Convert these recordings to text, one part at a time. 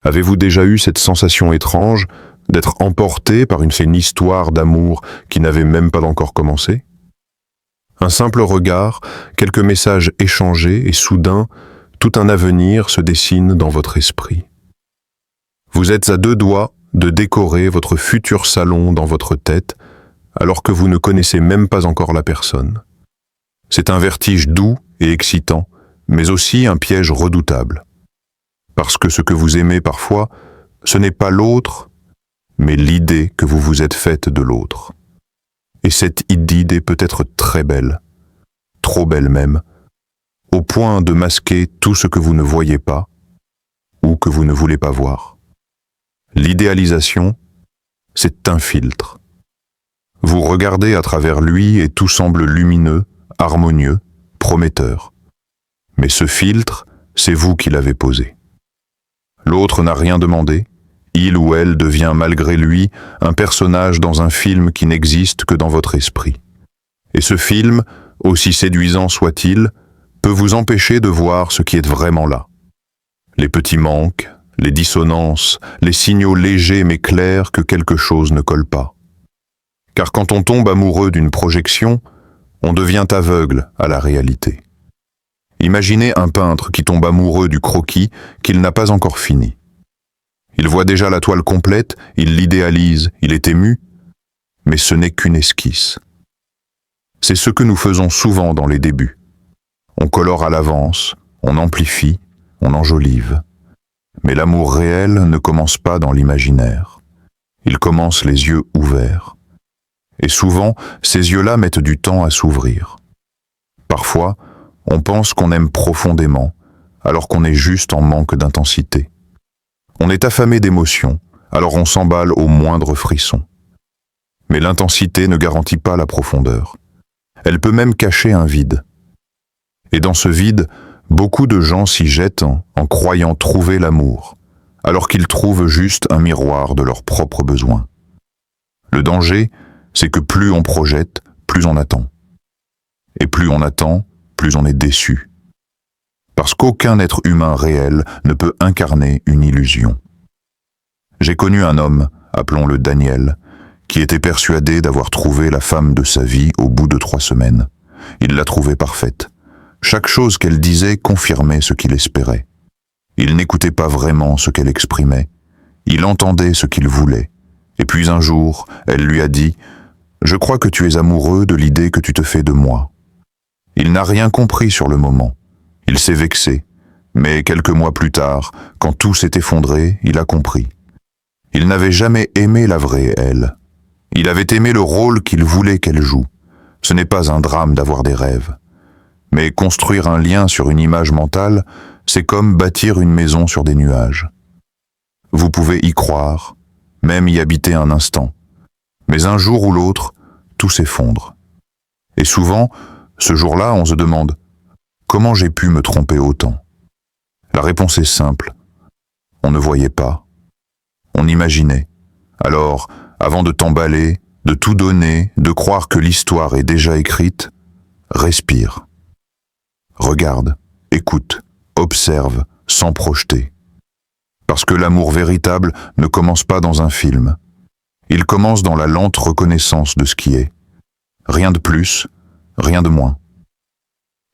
Avez-vous déjà eu cette sensation étrange d'être emporté par une histoire d'amour qui n'avait même pas encore commencé? Un simple regard, quelques messages échangés et soudain, tout un avenir se dessine dans votre esprit. Vous êtes à deux doigts de décorer votre futur salon dans votre tête alors que vous ne connaissez même pas encore la personne. C'est un vertige doux et excitant, mais aussi un piège redoutable. Parce que ce que vous aimez parfois, ce n'est pas l'autre, mais l'idée que vous vous êtes faite de l'autre. Et cette idée peut être très belle, trop belle même, au point de masquer tout ce que vous ne voyez pas ou que vous ne voulez pas voir. L'idéalisation, c'est un filtre. Vous regardez à travers lui et tout semble lumineux, harmonieux, prometteur. Mais ce filtre, c'est vous qui l'avez posé. L'autre n'a rien demandé, il ou elle devient malgré lui un personnage dans un film qui n'existe que dans votre esprit. Et ce film, aussi séduisant soit-il, peut vous empêcher de voir ce qui est vraiment là. Les petits manques, les dissonances, les signaux légers mais clairs que quelque chose ne colle pas. Car quand on tombe amoureux d'une projection, on devient aveugle à la réalité. Imaginez un peintre qui tombe amoureux du croquis qu'il n'a pas encore fini. Il voit déjà la toile complète, il l'idéalise, il est ému, mais ce n'est qu'une esquisse. C'est ce que nous faisons souvent dans les débuts. On colore à l'avance, on amplifie, on enjolive. Mais l'amour réel ne commence pas dans l'imaginaire. Il commence les yeux ouverts. Et souvent, ces yeux-là mettent du temps à s'ouvrir. Parfois, on pense qu'on aime profondément, alors qu'on est juste en manque d'intensité. On est affamé d'émotions, alors on s'emballe au moindre frisson. Mais l'intensité ne garantit pas la profondeur. Elle peut même cacher un vide. Et dans ce vide, beaucoup de gens s'y jettent en croyant trouver l'amour, alors qu'ils trouvent juste un miroir de leurs propres besoins. Le danger, c'est que plus on projette, plus on attend. Et plus on attend, plus on est déçu. Parce qu'aucun être humain réel ne peut incarner une illusion. J'ai connu un homme, appelons-le Daniel, qui était persuadé d'avoir trouvé la femme de sa vie au bout de 3 semaines. Il l'a trouvée parfaite. Chaque chose qu'elle disait confirmait ce qu'il espérait. Il n'écoutait pas vraiment ce qu'elle exprimait. Il entendait ce qu'il voulait. Et puis un jour, elle lui a dit « Je crois que tu es amoureux de l'idée que tu te fais de moi. » Il n'a rien compris sur le moment. Il s'est vexé. Mais quelques mois plus tard, quand tout s'est effondré, il a compris. Il n'avait jamais aimé la vraie elle. Il avait aimé le rôle qu'il voulait qu'elle joue. Ce n'est pas un drame d'avoir des rêves. Mais construire un lien sur une image mentale, c'est comme bâtir une maison sur des nuages. Vous pouvez y croire, même y habiter un instant. Mais un jour ou l'autre, tout s'effondre. Et souvent, ce jour-là, on se demande « Comment j'ai pu me tromper autant ?» La réponse est simple. On ne voyait pas. On imaginait. Alors, avant de t'emballer, de tout donner, de croire que l'histoire est déjà écrite, respire. Regarde, écoute, observe, sans projeter. Parce que l'amour véritable ne commence pas dans un film. Il commence dans la lente reconnaissance de ce qui est. Rien de plus, rien de moins.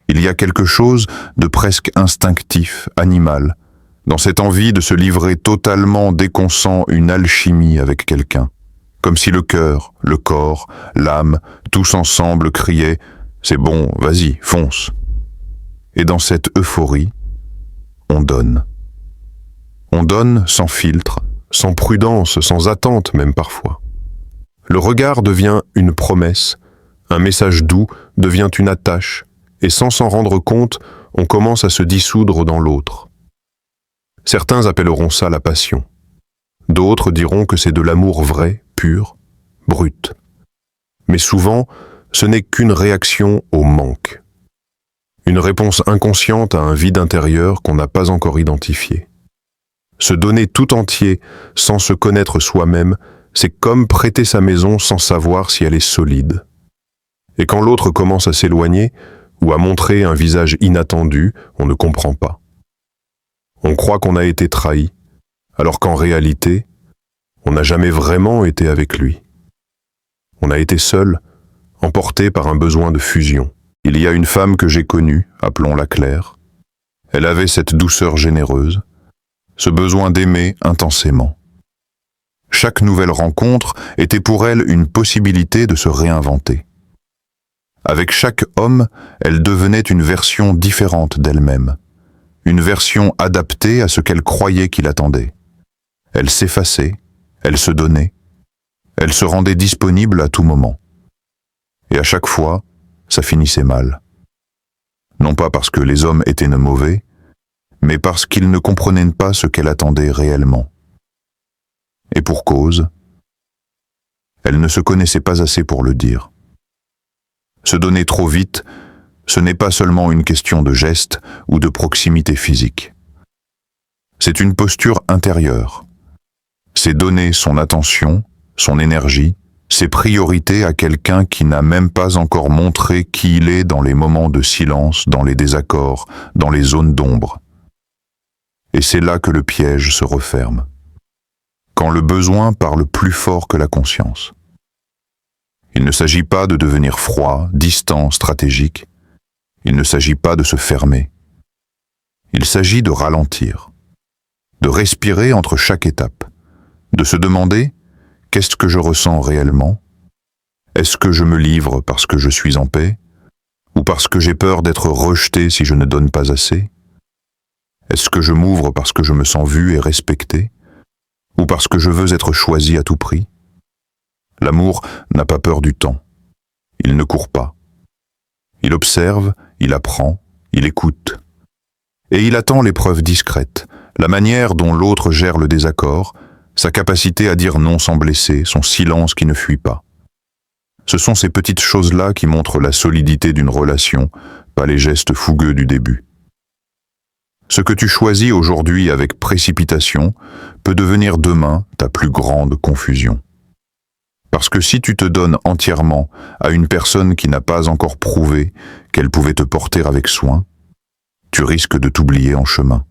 Il y a quelque chose de presque instinctif, animal, dans cette envie de se livrer totalement dès qu'on sent une alchimie avec quelqu'un. Comme si le cœur, le corps, l'âme, tous ensemble criaient « C'est bon, vas-y, fonce !» Et dans cette euphorie, on donne. On donne sans filtre, sans prudence, sans attente même parfois. Le regard devient une promesse, un message doux devient une attache, et sans s'en rendre compte, on commence à se dissoudre dans l'autre. Certains appelleront ça la passion. D'autres diront que c'est de l'amour vrai, pur, brut. Mais souvent, ce n'est qu'une réaction au manque. Une réponse inconsciente à un vide intérieur qu'on n'a pas encore identifié. Se donner tout entier sans se connaître soi-même, c'est comme prêter sa maison sans savoir si elle est solide. Et quand l'autre commence à s'éloigner ou à montrer un visage inattendu, on ne comprend pas. On croit qu'on a été trahi, alors qu'en réalité, on n'a jamais vraiment été avec lui. On a été seul, emporté par un besoin de fusion. Il y a une femme que j'ai connue, appelons-la Claire. Elle avait cette douceur généreuse, ce besoin d'aimer intensément. Chaque nouvelle rencontre était pour elle une possibilité de se réinventer. Avec chaque homme, elle devenait une version différente d'elle-même, une version adaptée à ce qu'elle croyait qu'il attendait. Elle s'effaçait, elle se donnait, elle se rendait disponible à tout moment. Et à chaque fois, ça finissait mal. Non pas parce que les hommes étaient mauvais, mais parce qu'ils ne comprenaient pas ce qu'elle attendait réellement. Et pour cause, elle ne se connaissait pas assez pour le dire. Se donner trop vite, ce n'est pas seulement une question de geste ou de proximité physique. C'est une posture intérieure. C'est donner son attention, son énergie, ses priorités à quelqu'un qui n'a même pas encore montré qui il est dans les moments de silence, dans les désaccords, dans les zones d'ombre. Et c'est là que le piège se referme. Quand le besoin parle plus fort que la conscience. Il ne s'agit pas de devenir froid, distant, stratégique. Il ne s'agit pas de se fermer. Il s'agit de ralentir, de respirer entre chaque étape, de se demander « Qu'est-ce que je ressens réellement ? Est-ce que je me livre parce que je suis en paix ? Ou parce que j'ai peur d'être rejeté si je ne donne pas assez ? Est-ce que je m'ouvre parce que je me sens vu et respecté ? Ou parce que je veux être choisi à tout prix ? L'amour n'a pas peur du temps. Il ne court pas. Il observe, il apprend, il écoute. Et il attend les preuves discrètes, la manière dont l'autre gère le désaccord, sa capacité à dire non sans blesser, son silence qui ne fuit pas. Ce sont ces petites choses-là qui montrent la solidité d'une relation, pas les gestes fougueux du début. Ce que tu choisis aujourd'hui avec précipitation peut devenir demain ta plus grande confusion. Parce que si tu te donnes entièrement à une personne qui n'a pas encore prouvé qu'elle pouvait te porter avec soin, tu risques de t'oublier en chemin.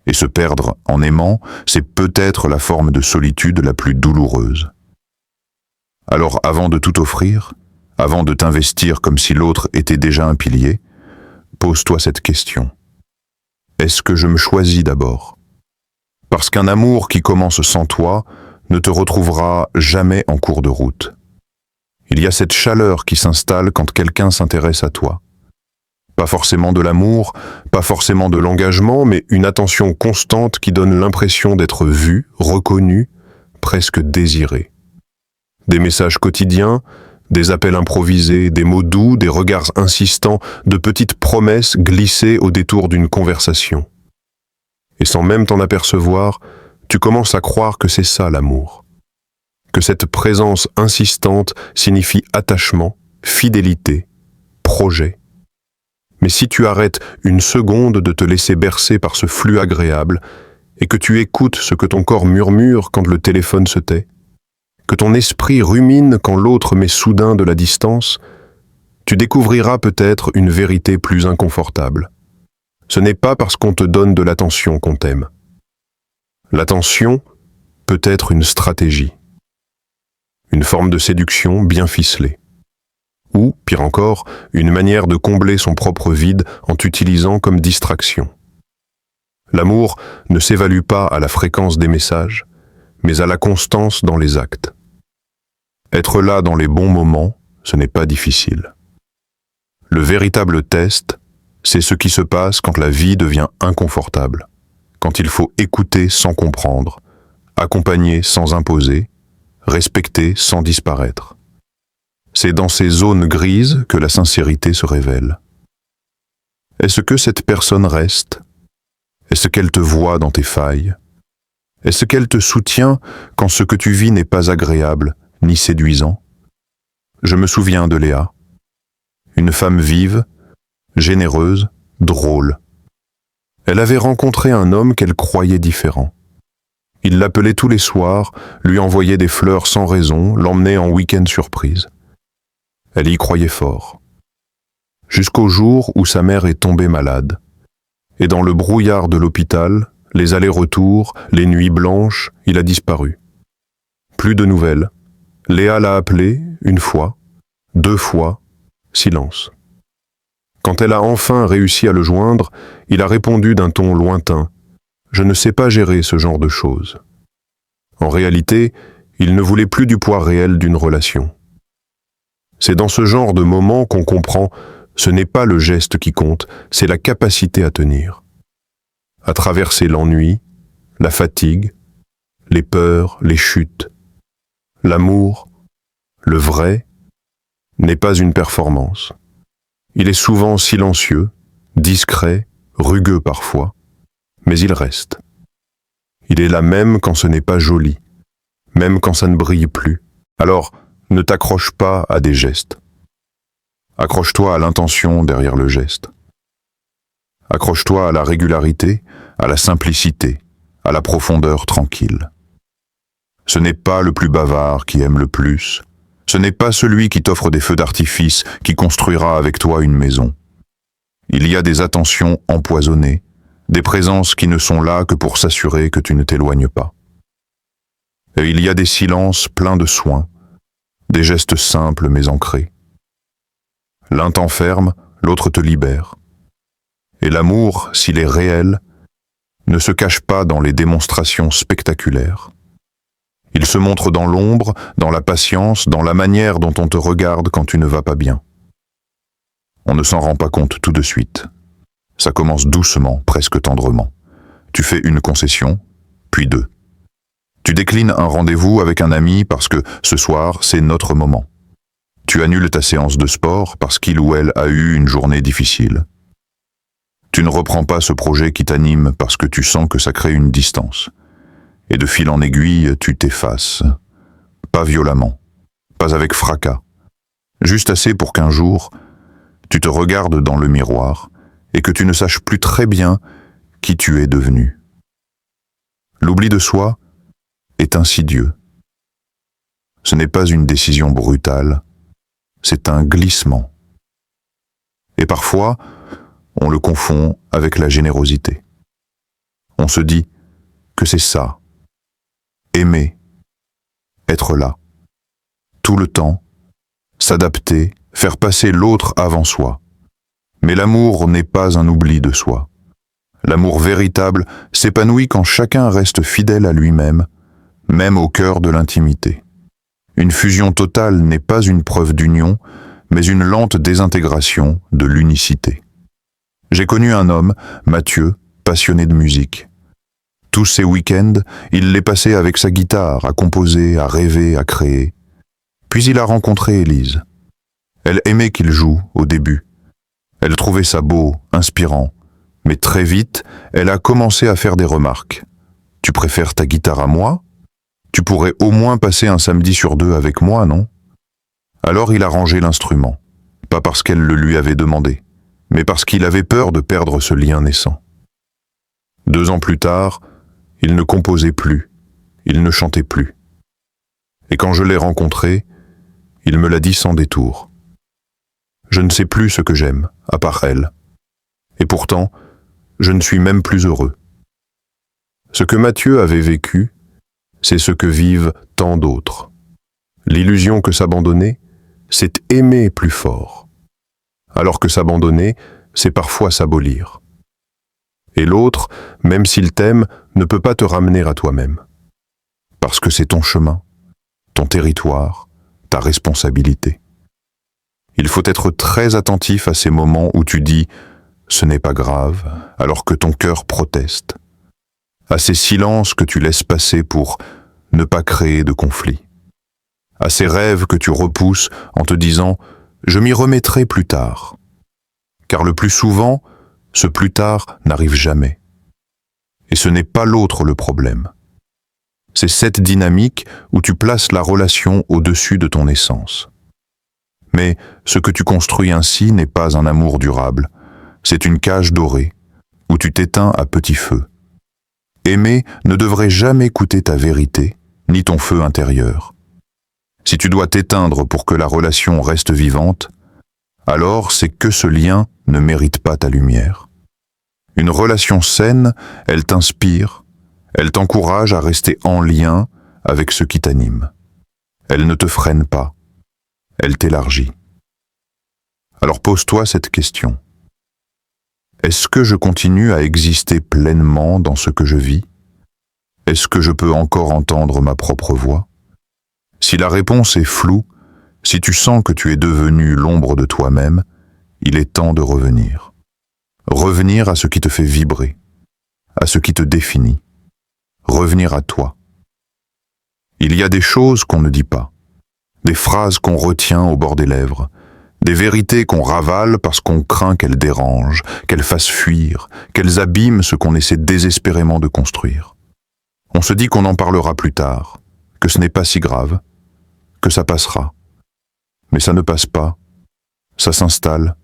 Et se perdre en aimant, c'est peut-être la forme de solitude la plus douloureuse. Alors avant de tout offrir, avant de t'investir comme si l'autre était déjà un pilier, pose-toi cette question. Est-ce que je me choisis d'abord ? Parce qu'un amour qui commence sans toi ne te retrouvera jamais en cours de route. Il y a cette chaleur qui s'installe quand quelqu'un s'intéresse à toi. Pas forcément de l'amour, pas forcément de l'engagement, mais une attention constante qui donne l'impression d'être vu, reconnu, presque désiré. Des messages quotidiens, des appels improvisés, des mots doux, des regards insistants, de petites promesses glissées au détour d'une conversation. Et sans même t'en apercevoir, tu commences à croire que c'est ça l'amour. Que cette présence insistante signifie attachement, fidélité, projet. Mais si tu arrêtes une seconde de te laisser bercer par ce flux agréable et que tu écoutes ce que ton corps murmure quand le téléphone se tait, que ton esprit rumine quand l'autre met soudain de la distance, tu découvriras peut-être une vérité plus inconfortable. Ce n'est pas parce qu'on te donne de l'attention qu'on t'aime. L'attention peut être une stratégie, une forme de séduction bien ficelée. Ou, pire encore, une manière de combler son propre vide en t'utilisant comme distraction. L'amour ne s'évalue pas à la fréquence des messages, mais à la constance dans les actes. Être là dans les bons moments, ce n'est pas difficile. Le véritable test, c'est ce qui se passe quand la vie devient inconfortable, quand il faut écouter sans comprendre, accompagner sans imposer, respecter sans disparaître. C'est dans ces zones grises que la sincérité se révèle. Est-ce que cette personne reste ? Est-ce qu'elle te voit dans tes failles ? Est-ce qu'elle te soutient quand ce que tu vis n'est pas agréable ni séduisant ? Je me souviens de Léa, une femme vive, généreuse, drôle. Elle avait rencontré un homme qu'elle croyait différent. Il l'appelait tous les soirs, lui envoyait des fleurs sans raison, l'emmenait en week-end surprise. Elle y croyait fort. Jusqu'au jour où sa mère est tombée malade. Et dans le brouillard de l'hôpital, les allers-retours, les nuits blanches, il a disparu. Plus de nouvelles. Léa l'a appelé, une fois, 2 fois, silence. Quand elle a enfin réussi à le joindre, il a répondu d'un ton lointain. « Je ne sais pas gérer ce genre de choses. » En réalité, il ne voulait plus du poids réel d'une relation. C'est dans ce genre de moment qu'on comprend, ce n'est pas le geste qui compte, c'est la capacité à tenir. À traverser l'ennui, la fatigue, les peurs, les chutes. L'amour, le vrai, n'est pas une performance. Il est souvent silencieux, discret, rugueux parfois, mais il reste. Il est là même quand ce n'est pas joli, même quand ça ne brille plus. Alors, ne t'accroche pas à des gestes. Accroche-toi à l'intention derrière le geste. Accroche-toi à la régularité, à la simplicité, à la profondeur tranquille. Ce n'est pas le plus bavard qui aime le plus. Ce n'est pas celui qui t'offre des feux d'artifice qui construira avec toi une maison. Il y a des attentions empoisonnées, des présences qui ne sont là que pour s'assurer que tu ne t'éloignes pas. Et il y a des silences pleins de soins, des gestes simples mais ancrés. L'un t'enferme, l'autre te libère. Et l'amour, s'il est réel, ne se cache pas dans les démonstrations spectaculaires. Il se montre dans l'ombre, dans la patience, dans la manière dont on te regarde quand tu ne vas pas bien. On ne s'en rend pas compte tout de suite. Ça commence doucement, presque tendrement. Tu fais une concession, puis 2. Tu déclines un rendez-vous avec un ami parce que ce soir, c'est notre moment. Tu annules ta séance de sport parce qu'il ou elle a eu une journée difficile. Tu ne reprends pas ce projet qui t'anime parce que tu sens que ça crée une distance. Et de fil en aiguille, tu t'effaces. Pas violemment, pas avec fracas. Juste assez pour qu'un jour, tu te regardes dans le miroir et que tu ne saches plus très bien qui tu es devenu. L'oubli de soi est insidieux. Ce n'est pas une décision brutale, c'est un glissement. Et parfois, on le confond avec la générosité. On se dit que c'est ça. Aimer, être là, tout le temps, s'adapter, faire passer l'autre avant soi. Mais l'amour n'est pas un oubli de soi. L'amour véritable s'épanouit quand chacun reste fidèle à lui-même, même au cœur de l'intimité. Une fusion totale n'est pas une preuve d'union, mais une lente désintégration de l'unicité. J'ai connu un homme, Mathieu, passionné de musique. Tous ses week-ends, il les passait avec sa guitare, à composer, à rêver, à créer. Puis il a rencontré Élise. Elle aimait qu'il joue, au début. Elle trouvait ça beau, inspirant. Mais très vite, elle a commencé à faire des remarques. « Tu préfères ta guitare à moi ? Tu pourrais au moins passer un samedi sur 2 avec moi, non ?» Alors il a rangé l'instrument. Pas parce qu'elle le lui avait demandé, mais parce qu'il avait peur de perdre ce lien naissant. 2 ans plus tard, il ne composait plus, il ne chantait plus. Et quand je l'ai rencontré, il me l'a dit sans détour. Je ne sais plus ce que j'aime, à part elle. Et pourtant, je ne suis même plus heureux. Ce que Mathieu avait vécu, c'est ce que vivent tant d'autres. L'illusion que s'abandonner, c'est aimer plus fort. Alors que s'abandonner, c'est parfois s'abolir. Et l'autre, même s'il t'aime, ne peut pas te ramener à toi-même. Parce que c'est ton chemin, ton territoire, ta responsabilité. Il faut être très attentif à ces moments où tu dis « ce n'est pas grave » alors que ton cœur proteste. À ces silences que tu laisses passer pour ne pas créer de conflit. À ces rêves que tu repousses en te disant « je m'y remettrai plus tard ». Car le plus souvent, ce plus tard n'arrive jamais. Et ce n'est pas l'autre le problème. C'est cette dynamique où tu places la relation au-dessus de ton essence. Mais ce que tu construis ainsi n'est pas un amour durable, c'est une cage dorée, où tu t'éteins à petit feu. Aimer ne devrait jamais coûter ta vérité, ni ton feu intérieur. Si tu dois t'éteindre pour que la relation reste vivante, alors c'est que ce lien ne mérite pas ta lumière. Une relation saine, elle t'inspire, elle t'encourage à rester en lien avec ce qui t'anime. Elle ne te freine pas, elle t'élargit. Alors pose-toi cette question. Est-ce que je continue à exister pleinement dans ce que je vis? Est-ce que je peux encore entendre ma propre voix? Si la réponse est floue, si tu sens que tu es devenu l'ombre de toi-même, il est temps de revenir. Revenir à ce qui te fait vibrer, à ce qui te définit. Revenir à toi. Il y a des choses qu'on ne dit pas, des phrases qu'on retient au bord des lèvres, des vérités qu'on ravale parce qu'on craint qu'elles dérangent, qu'elles fassent fuir, qu'elles abîment ce qu'on essaie désespérément de construire. On se dit qu'on en parlera plus tard, que ce n'est pas si grave, que ça passera. Mais ça ne passe pas, ça s'installe.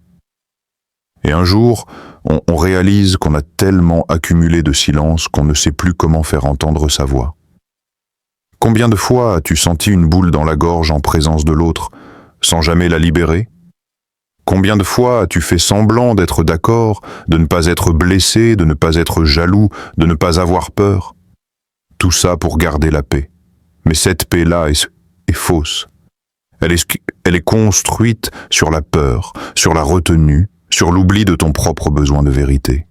Et un jour, on réalise qu'on a tellement accumulé de silence qu'on ne sait plus comment faire entendre sa voix. Combien de fois as-tu senti une boule dans la gorge en présence de l'autre, sans jamais la libérer? Combien de fois as-tu fait semblant d'être d'accord, de ne pas être blessé, de ne pas être jaloux, de ne pas avoir peur? Tout ça pour garder la paix. Mais cette paix-là est fausse. Elle est construite sur la peur, sur la retenue, sur l'oubli de ton propre besoin de vérité.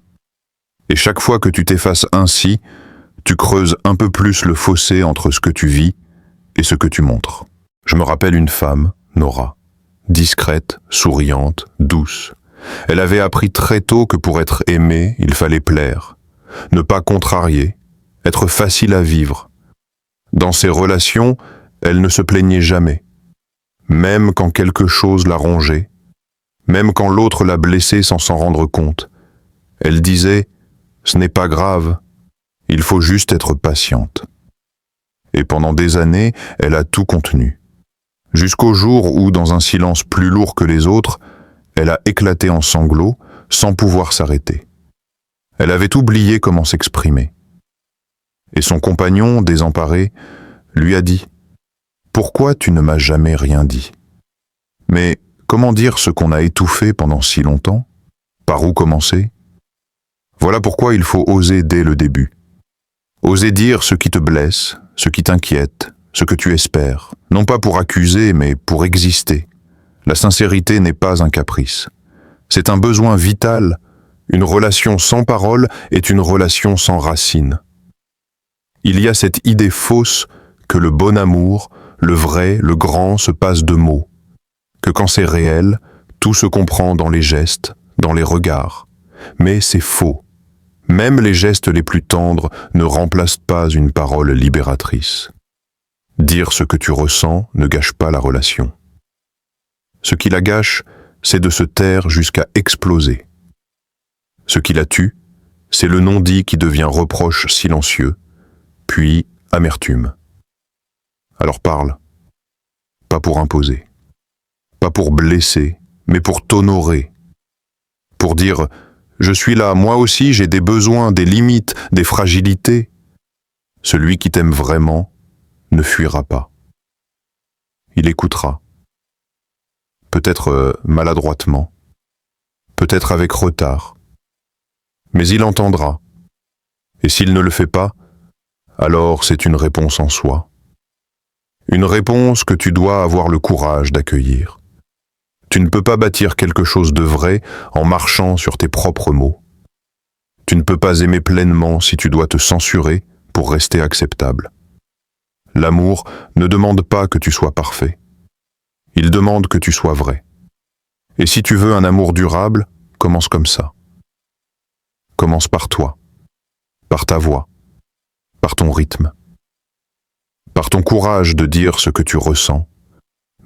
Et chaque fois que tu t'effaces ainsi, tu creuses un peu plus le fossé entre ce que tu vis et ce que tu montres. Je me rappelle une femme, Nora, discrète, souriante, douce. Elle avait appris très tôt que pour être aimée, il fallait plaire, ne pas contrarier, être facile à vivre. Dans ses relations, elle ne se plaignait jamais, même quand quelque chose la rongeait, même quand l'autre la blessait sans s'en rendre compte. Elle disait « Ce n'est pas grave, il faut juste être patiente ». Et pendant des années, elle a tout contenu. Jusqu'au jour où, dans un silence plus lourd que les autres, elle a éclaté en sanglots sans pouvoir s'arrêter. Elle avait oublié comment s'exprimer. Et son compagnon, désemparé, lui a dit « Pourquoi tu ne m'as jamais rien dit ?» Mais comment dire ce qu'on a étouffé pendant si longtemps? Par où commencer? Voilà pourquoi il faut oser dès le début. Oser dire ce qui te blesse, ce qui t'inquiète, ce que tu espères, non pas pour accuser, mais pour exister. La sincérité n'est pas un caprice. C'est un besoin vital. Une relation sans parole est une relation sans racines. Il y a cette idée fausse que le bon amour, le vrai, le grand se passe de mots, que quand c'est réel, tout se comprend dans les gestes, dans les regards. Mais c'est faux. Même les gestes les plus tendres ne remplacent pas une parole libératrice. Dire ce que tu ressens ne gâche pas la relation. Ce qui la gâche, c'est de se taire jusqu'à exploser. Ce qui la tue, c'est le non-dit qui devient reproche silencieux, puis amertume. Alors parle, pas pour imposer, pas pour blesser, mais pour t'honorer, pour dire « Je suis là, moi aussi j'ai des besoins, des limites, des fragilités ». Celui qui t'aime vraiment ne fuira pas. Il écoutera. Peut-être maladroitement, peut-être avec retard, mais il entendra. Et s'il ne le fait pas, alors c'est une réponse en soi. Une réponse que tu dois avoir le courage d'accueillir. Tu ne peux pas bâtir quelque chose de vrai en marchant sur tes propres mots. Tu ne peux pas aimer pleinement si tu dois te censurer pour rester acceptable. L'amour ne demande pas que tu sois parfait. Il demande que tu sois vrai. Et si tu veux un amour durable, commence comme ça. Commence par toi, par ta voix, par ton rythme, par ton courage de dire ce que tu ressens,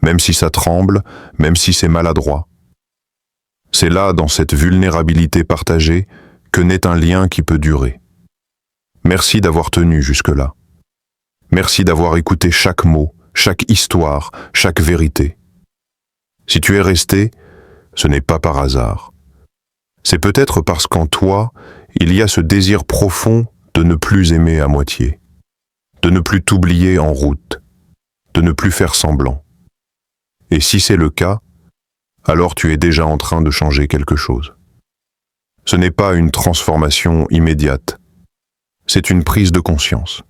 même si ça tremble, même si c'est maladroit. C'est là, dans cette vulnérabilité partagée, que naît un lien qui peut durer. Merci d'avoir tenu jusque-là. Merci d'avoir écouté chaque mot, chaque histoire, chaque vérité. Si tu es resté, ce n'est pas par hasard. C'est peut-être parce qu'en toi, il y a ce désir profond de ne plus aimer à moitié, de ne plus t'oublier en route, de ne plus faire semblant. Et si c'est le cas, alors tu es déjà en train de changer quelque chose. Ce n'est pas une transformation immédiate. C'est une prise de conscience,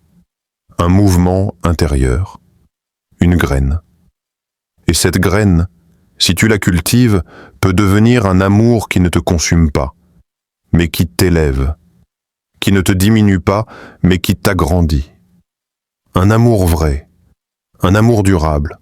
un mouvement intérieur, une graine. Et cette graine, si tu la cultives, peut devenir un amour qui ne te consume pas, mais qui t'élève, qui ne te diminue pas, mais qui t'agrandit. Un amour vrai, un amour durable,